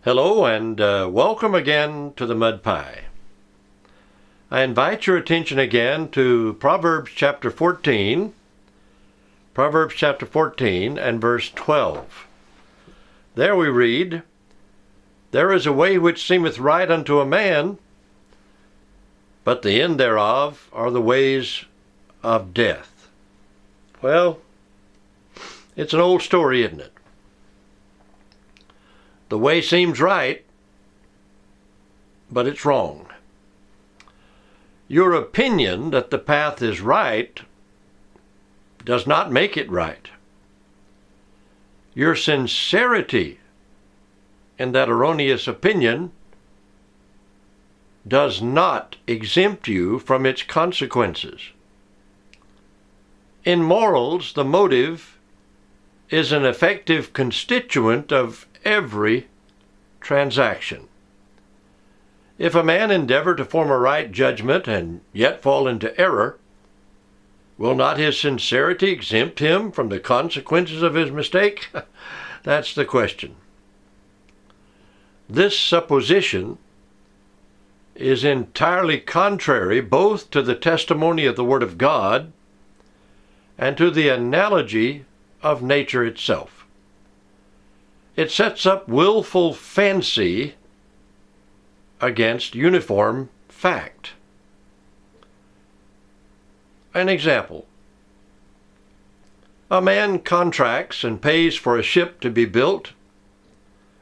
Hello and welcome again to the Mud Pie. I invite your attention again to Proverbs chapter 14 and verse 12. There we read, "There is a way which seemeth right unto a man, but the end thereof are the ways of death." Well, it's an old story, isn't it? The way seems right, but it's wrong. Your opinion that the path is right does not make it right. Your sincerity in that erroneous opinion does not exempt you from its consequences. In morals, the motive is an effective constituent of every transaction. If a man endeavor to form a right judgment and yet fall into error, will not his sincerity exempt him from the consequences of his mistake? That's the question. This supposition is entirely contrary both to the testimony of the Word of God and to the analogy of nature itself. It sets up willful fancy against uniform fact. An example. A man contracts and pays for a ship to be built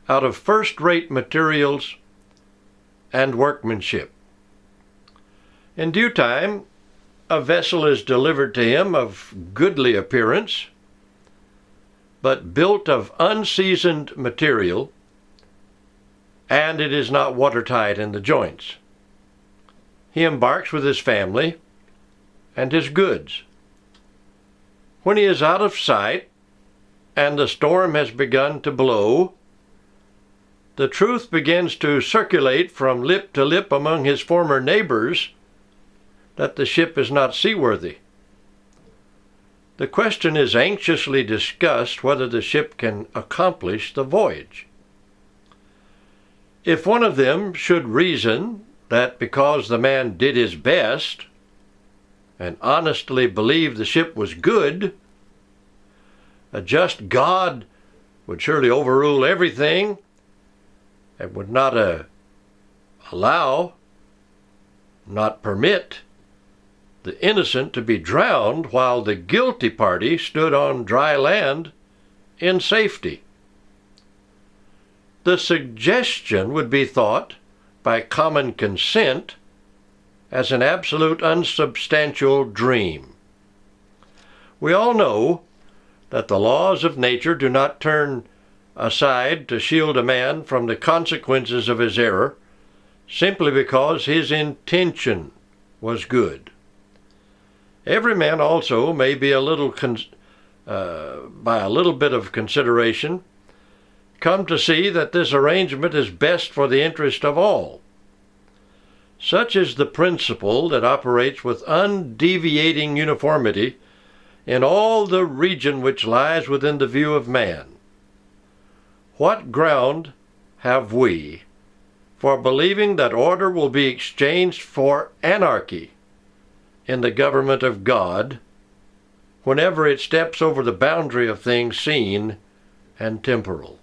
out of first-rate materials and workmanship. In due time, a vessel is delivered to him of goodly appearance, but built of unseasoned material, and it is not watertight in the joints. He embarks with his family and his goods. When he is out of sight and the storm has begun to blow, the truth begins to circulate from lip to lip among his former neighbors that the ship is not seaworthy. The question is anxiously discussed whether the ship can accomplish the voyage. If one of them should reason that because the man did his best and honestly believed the ship was good, a just God would surely overrule everything and would not not permit the innocent to be drowned while the guilty party stood on dry land in safety. The suggestion would be thought by common consent as an absolute unsubstantial dream. We all know that the laws of nature do not turn aside to shield a man from the consequences of his error simply because his intention was good. Every man also may be by a little bit of consideration, come to see that this arrangement is best for the interest of all. Such is the principle that operates with undeviating uniformity in all the region which lies within the view of man. What ground have we for believing that order will be exchanged for anarchy in the government of God whenever it steps over the boundary of things seen and temporal?